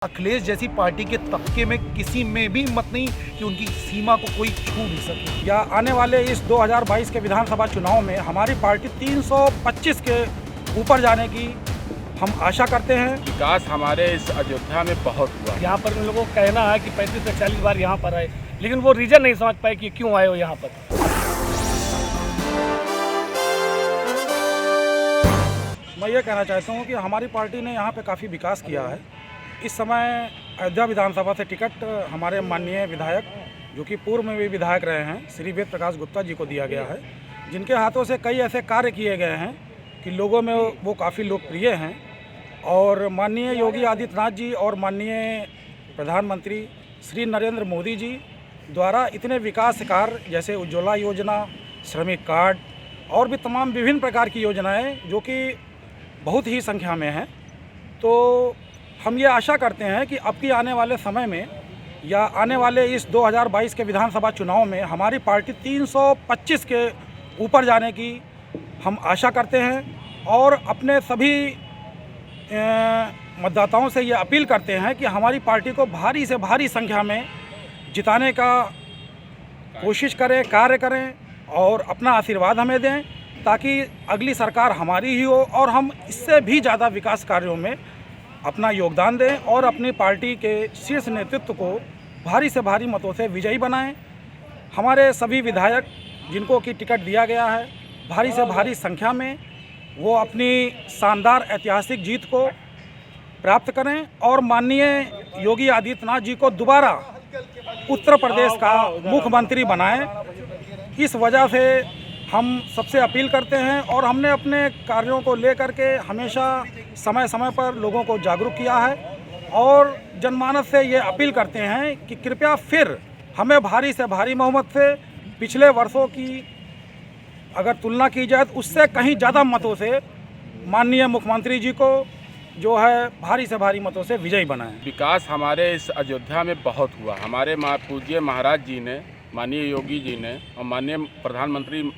अखिलेश जैसी पार्टी के तबके में किसी में भी हिम्मत नहीं कि उनकी सीमा को कोई छू नहीं सके। या आने वाले इस 2022 के विधानसभा चुनाव में हमारी पार्टी 325 के ऊपर जाने की हम आशा करते हैं। विकास हमारे इस अयोध्या में बहुत हुआ। यहाँ पर उन लोगों को कहना है कि 35 से 40 बार यहाँ पर आए, लेकिन वो रीजन नहीं समझ पाए कि क्यों आए हो यहाँ पर। मैं ये कहना चाहता हूँ कि हमारी पार्टी ने यहाँ पे काफ़ी विकास किया है। इस समय अयोध्या विधानसभा से टिकट हमारे माननीय विधायक, जो कि पूर्व में भी विधायक रहे हैं, श्री वेद प्रकाश गुप्ता जी को दिया गया है, जिनके हाथों से कई ऐसे कार्य किए गए हैं कि लोगों में वो काफ़ी लोकप्रिय हैं। और माननीय योगी आदित्यनाथ जी और माननीय प्रधानमंत्री श्री नरेंद्र मोदी जी द्वारा इतने विकास कार्य जैसे उज्ज्वला योजना, श्रमिक कार्ड और भी तमाम विभिन्न प्रकार की योजनाएं जो कि बहुत ही संख्या में हैं, तो हम ये आशा करते हैं कि अब की आने वाले समय में या आने वाले इस 2022 के विधानसभा चुनाव में हमारी पार्टी 325 के ऊपर जाने की हम आशा करते हैं। और अपने सभी मतदाताओं से ये अपील करते हैं कि हमारी पार्टी को भारी से भारी संख्या में जिताने का कोशिश करें, कार्य करें और अपना आशीर्वाद हमें दें, ताकि अगली सरकार हमारी ही हो और हम इससे भी ज़्यादा विकास कार्यों में अपना योगदान दें और अपनी पार्टी के शीर्ष नेतृत्व को भारी से भारी मतों से विजयी बनाएं। हमारे सभी विधायक जिनको कि टिकट दिया गया है, भारी से भारी संख्या में वो अपनी शानदार ऐतिहासिक जीत को प्राप्त करें और माननीय योगी आदित्यनाथ जी को दोबारा उत्तर प्रदेश का मुख्यमंत्री बनाएं। इस वजह से हम सबसे अपील करते हैं और हमने अपने कार्यों को लेकर के हमेशा समय समय पर लोगों को जागरूक किया है और जनमानस से ये अपील करते हैं कि कृपया फिर हमें भारी से भारी बहुमत से पिछले वर्षों की अगर तुलना की जाए तो उससे कहीं ज़्यादा मतों से माननीय मुख्यमंत्री जी को जो है भारी से भारी मतों से विजयी बनाएं। विकास हमारे इस अयोध्या में बहुत हुआ। हमारे पूज्य महाराज जी ने, माननीय योगी जी ने और माननीय प्रधानमंत्री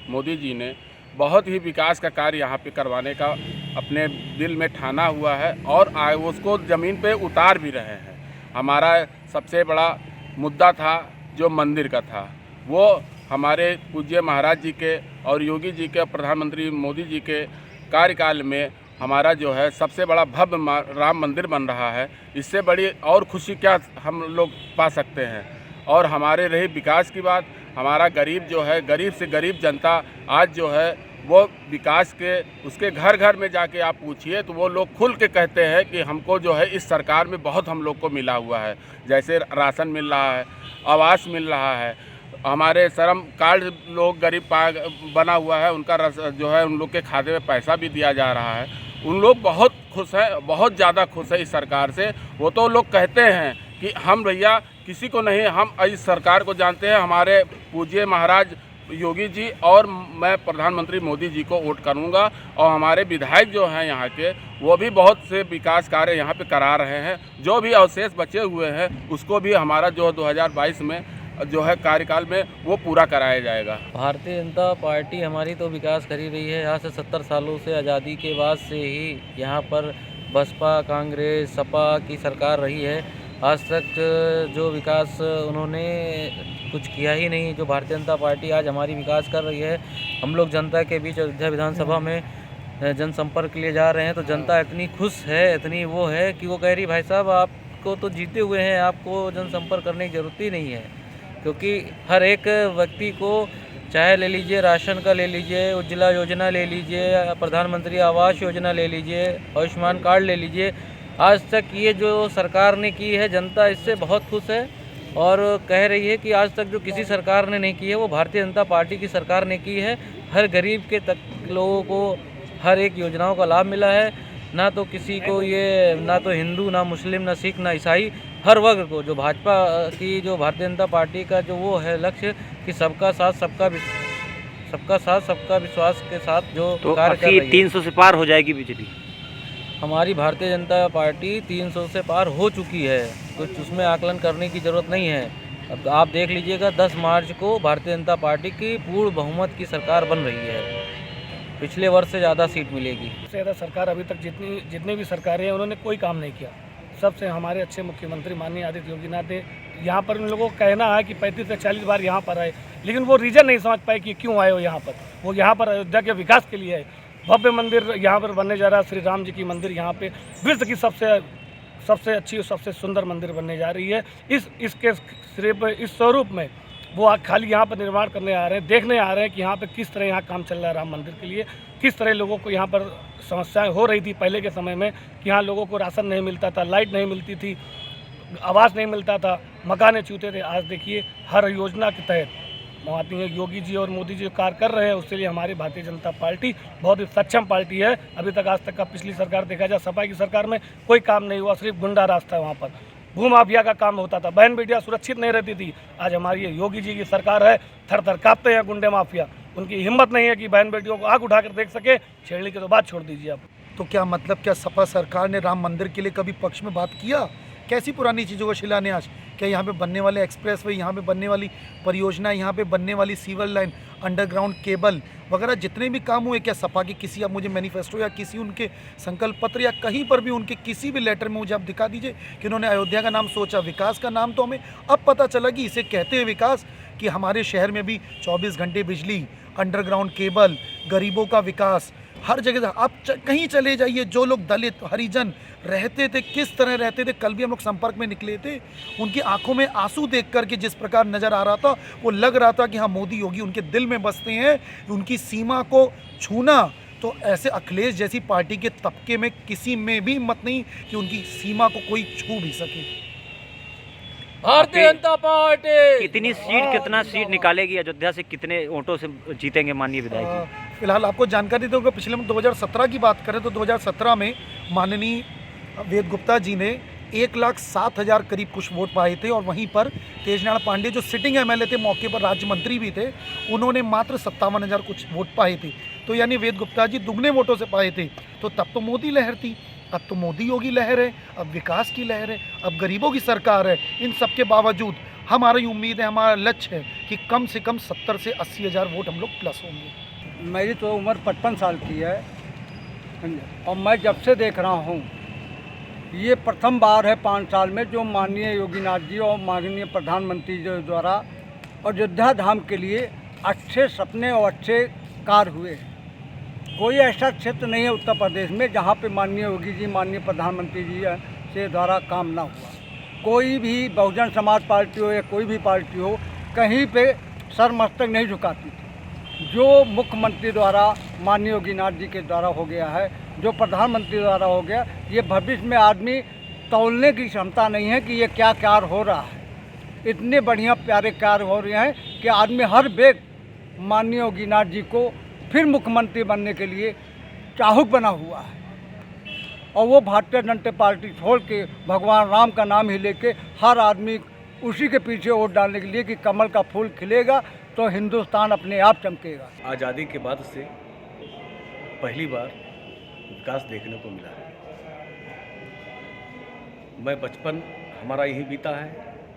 मोदी जी ने बहुत ही विकास का कार्य यहाँ पे करवाने का अपने दिल में ठाना हुआ है और उसको ज़मीन पे उतार भी रहे हैं। हमारा सबसे बड़ा मुद्दा था जो मंदिर का था, वो हमारे पूज्य महाराज जी के और योगी जी के, प्रधानमंत्री मोदी जी के कार्यकाल में हमारा जो है सबसे बड़ा भव्य राम मंदिर बन रहा है। इससे बड़ी और खुशी क्या हम लोग पा सकते हैं। और हमारे रही विकास की बात, हमारा गरीब जो है, गरीब से गरीब जनता आज जो है वो विकास के उसके घर घर में जाके आप पूछिए तो वो लोग खुल के कहते हैं कि हमको जो है इस सरकार में बहुत हम लोग को मिला हुआ है। जैसे राशन मिल रहा है, आवास मिल रहा है, हमारे श्रम कार्ड लोग गरीब बना हुआ है, उनका जो है उन लोग के खाते में पैसा भी दिया जा रहा है। उन लोग बहुत खुश हैं, बहुत ज़्यादा खुश है इस सरकार से। वो तो लोग कहते हैं कि हम भैया किसी को नहीं, हम इस सरकार को जानते हैं, हमारे पूज्य महाराज योगी जी और मैं प्रधानमंत्री मोदी जी को वोट करूंगा। और हमारे विधायक जो हैं यहाँ के, वो भी बहुत से विकास कार्य यहाँ पे करा रहे हैं। जो भी अवशेष बचे हुए हैं उसको भी हमारा जो 2022 में जो है कार्यकाल में वो पूरा कराया जाएगा। भारतीय जनता पार्टी हमारी तो विकास कर ही रही है। यहाँ से 70 सालों से आज़ादी के बाद से ही यहाँ पर बसपा, कांग्रेस, सपा की सरकार रही है। आज तक जो विकास उन्होंने कुछ किया ही नहीं। जो भारतीय जनता पार्टी आज हमारी विकास कर रही है, हम लोग जनता के बीच अयोध्या विधानसभा में जनसंपर्क के लिए जा रहे हैं तो जनता इतनी खुश है, इतनी वो है कि वो कह रही भाई साहब आपको तो जीते हुए हैं, आपको जनसंपर्क करने की ज़रूरत ही नहीं है। क्योंकि हर एक व्यक्ति को, चाहे ले लीजिए राशन का ले लीजिए, उज्ज्वला योजना ले लीजिए, प्रधानमंत्री आवास योजना ले लीजिए, आयुष्मान कार्ड ले लीजिए, आज तक ये जो सरकार ने की है जनता इससे बहुत खुश है और कह रही है कि आज तक जो किसी सरकार ने नहीं की है वो भारतीय जनता पार्टी की सरकार ने की है। हर गरीब के तक लोगों को हर एक योजनाओं का लाभ मिला है। ना तो किसी को ये, ना तो हिंदू, ना मुस्लिम, ना सिख, ना ईसाई, हर वर्ग को जो भाजपा की, जो भारतीय जनता पार्टी का जो वो है लक्ष्य कि सबका साथ सबका विश्वास के साथ जो तो कार्य कर रही है। 300 से पार हो जाएगी बीजेपी। हमारी भारतीय जनता पार्टी 300 से पार हो चुकी है, कुछ उसमें आकलन करने की ज़रूरत नहीं है। अब आप देख लीजिएगा 10 मार्च को भारतीय जनता पार्टी की पूर्ण बहुमत की सरकार बन रही है, पिछले वर्ष से ज़्यादा सीट मिलेगी। सबसे ज़्यादा सरकार अभी तक जितनी भी सरकारें हैं उन्होंने कोई काम नहीं किया। सबसे हमारे अच्छे मुख्यमंत्री माननीय आदित्य योगीनाथ ने यहाँ पर उन लोगों का कहना है कि 35 से 40 बार यहाँ पर आए, लेकिन वो रीज़न नहीं समझ पाए कि क्यों आए हो यहाँ पर। वो यहाँ पर अयोध्या के विकास के लिए है। भव्य मंदिर यहाँ पर बनने जा रहा है, श्री राम जी की मंदिर यहाँ पे विश्व की सबसे अच्छी और सबसे सुंदर मंदिर बनने जा रही है। इसके सिर्फ इस स्वरूप में वो खाली यहाँ पर निर्माण करने आ रहे हैं, देखने आ रहे हैं कि यहाँ पे किस तरह यहाँ काम चल रहा है राम मंदिर के लिए, किस तरह लोगों को यहाँ पर समस्याएं हो रही थी पहले के समय में कि यहाँ लोगों को राशन नहीं मिलता था, लाइट नहीं मिलती थी, आवास नहीं मिलता था, मकान छूते थे। आज देखिए हर योजना के तहत माननीय योगी जी और मोदी जी कार्य कर रहे हैं। उसके लिए हमारी भारतीय जनता पार्टी बहुत ही सक्षम पार्टी है। अभी तक आज तक का पिछली सरकार देखा जाए, सपा की सरकार में कोई काम नहीं हुआ, सिर्फ गुंडा राज था। वहाँ पर भूमाफिया का काम होता था, बहन बेटियाँ सुरक्षित नहीं रहती थी। आज हमारी ये योगी जी की सरकार है, थर थर काँपते हैं गुंडे माफिया। उनकी हिम्मत नहीं है कि बहन बेटियों को आग उठाकर देख सके। छेड़ने की तो बात छोड़ दीजिए आप। तो क्या मतलब, क्या सपा सरकार ने राम मंदिर के लिए कभी पक्ष में बात किया? कैसी पुरानी चीज़ों का शिलान्यास? क्या यहाँ पे बनने वाले एक्सप्रेस वे, यहाँ पे बनने वाली परियोजना, यहाँ पे बनने वाली सीवर लाइन, अंडरग्राउंड केबल वगैरह जितने भी काम हुए, क्या सपा की किसी आप मुझे मैनिफेस्टो या किसी उनके संकल्प पत्र या कहीं पर भी उनके किसी भी लेटर में मुझे आप दिखा दीजिए कि उन्होंने अयोध्या का नाम सोचा? विकास का नाम तो हमें अब पता चला कि इसे कहते हैं विकास, कि हमारे शहर में भी 24 घंटे बिजली, अंडरग्राउंड केबल, गरीबों का विकास, हर जगह आप कहीं चले जाइए, जो लोग दलित हरिजन रहते थे किस तरह रहते थे। कल भी हम लोग संपर्क में निकले थे, उनकी आंखों में आंसू देख करके जिस प्रकार नज़र आ रहा था, वो लग रहा था कि हाँ मोदी योगी उनके दिल में बसते हैं। उनकी सीमा को छूना, तो ऐसे अखिलेश जैसी पार्टी के तबके में किसी में भी हिम्मत नहीं कि उनकी सीमा को कोई छू भी सके। भारतीय जनता पार्टी कितना सीट निकालेगी अयोध्या से, कितने वोटों से जीतेंगे माननीय विधायक जी? फिलहाल आपको जानकारी दूंगा, पिछले हम 2017 की बात करें तो 2017 में माननीय वेद गुप्ता जी ने 1,07,000 करीब कुछ वोट पाए थे, और वहीं पर तेजनारायण पांडे जो सिटिंग एमएलए थे, मौके पर राज्य मंत्री भी थे, उन्होंने मात्र 57,000 कुछ वोट पाए थे। तो यानी वेद गुप्ता जी दुगने वोटों से पाए थे। तो तब तो मोदी लहर थी, अब तो मोदी योगी लहर है, अब विकास की लहर है, अब गरीबों की सरकार है। इन सब के बावजूद हमारी उम्मीद है, हमारा लक्ष्य है कि कम से कम 70 से 80 हज़ार वोट हम लोग प्लस होंगे। मेरी तो उम्र 55 साल की है, और मैं जब से देख रहा हूँ ये प्रथम बार है 5 साल में जो माननीय योगीनाथ जी और माननीय प्रधानमंत्री जी द्वारा अयोध्या धाम के लिए अच्छे सपने और अच्छे कार्य हुए हैं। कोई ऐसा क्षेत्र नहीं है उत्तर प्रदेश में जहाँ पे माननीय योगी जी, माननीय प्रधानमंत्री जी से द्वारा काम ना हुआ। कोई भी बहुजन समाज पार्टी हो या कोई भी पार्टी हो, कहीं पे सर मस्तक नहीं झुकाती थी। जो मुख्यमंत्री द्वारा माननीय योगीनाथ जी के द्वारा हो गया है, जो प्रधानमंत्री द्वारा हो गया, ये भविष्य में आदमी तौलने की क्षमता नहीं है कि ये क्या कार्य हो रहा है। इतने बढ़िया प्यारे कार्य हो रहे हैं कि आदमी हर बेग माननीय योगीनाथ जी को फिर मुख्यमंत्री बनने के लिए चाहुक बना हुआ है। और वो भारतीय जनता पार्टी छोड़ के भगवान राम का नाम ही लेके हर आदमी उसी के पीछे वोट डालने के लिए कि कमल का फूल खिलेगा तो हिंदुस्तान अपने आप चमकेगा। आज़ादी के बाद से पहली बार विकास देखने को मिला है। मैं बचपन हमारा यही बीता है,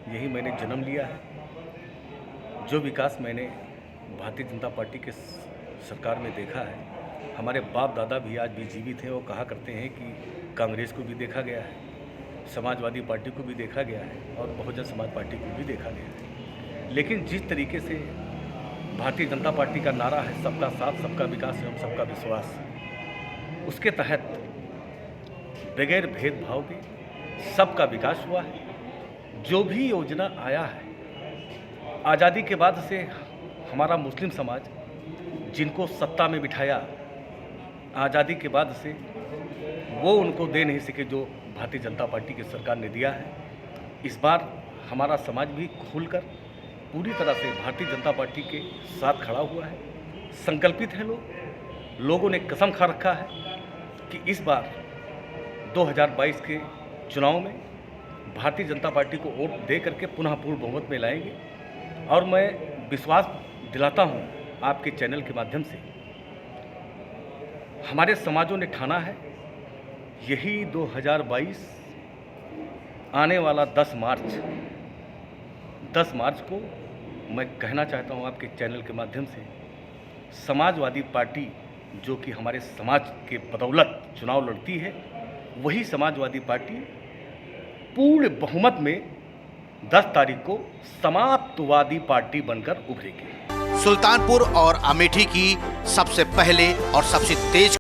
यही मैंने जन्म लिया है। जो विकास मैंने भारतीय जनता पार्टी के सरकार में देखा है, हमारे बाप दादा भी आज भी जीवित हैं। वो कहा करते हैं कि कांग्रेस को भी देखा गया है, समाजवादी पार्टी को भी देखा गया है और बहुजन समाज पार्टी को भी देखा गया है। लेकिन जिस तरीके से भारतीय जनता पार्टी का नारा है सबका साथ, सबका विकास एवं सबका विश्वास, उसके तहत बगैर भेदभाव के सबका विकास हुआ है। जो भी योजना आया है आज़ादी के बाद से, हमारा मुस्लिम समाज जिनको सत्ता में बिठाया आज़ादी के बाद से, वो उनको दे नहीं सके जो भारतीय जनता पार्टी की सरकार ने दिया है। इस बार हमारा समाज भी खुलकर पूरी तरह से भारतीय जनता पार्टी के साथ खड़ा हुआ है। संकल्पित है लोगों ने कसम खा रखा है कि इस बार 2022 के चुनाव में भारतीय जनता पार्टी को वोट दे करके पुनः पूर्ण बहुमत में लाएंगे। और मैं विश्वास दिलाता हूं आपके चैनल के माध्यम से, हमारे समाजों ने ठाना है यही 2022 आने वाला 10 मार्च को मैं कहना चाहता हूं आपके चैनल के माध्यम से, समाजवादी पार्टी जो कि हमारे समाज के बदौलत चुनाव लड़ती है, वही समाजवादी पार्टी पूर्ण बहुमत में 10 तारीख को समाजवादी पार्टी बनकर उभरेगी। सुल्तानपुर और अमेठी की सबसे पहले और सबसे तेज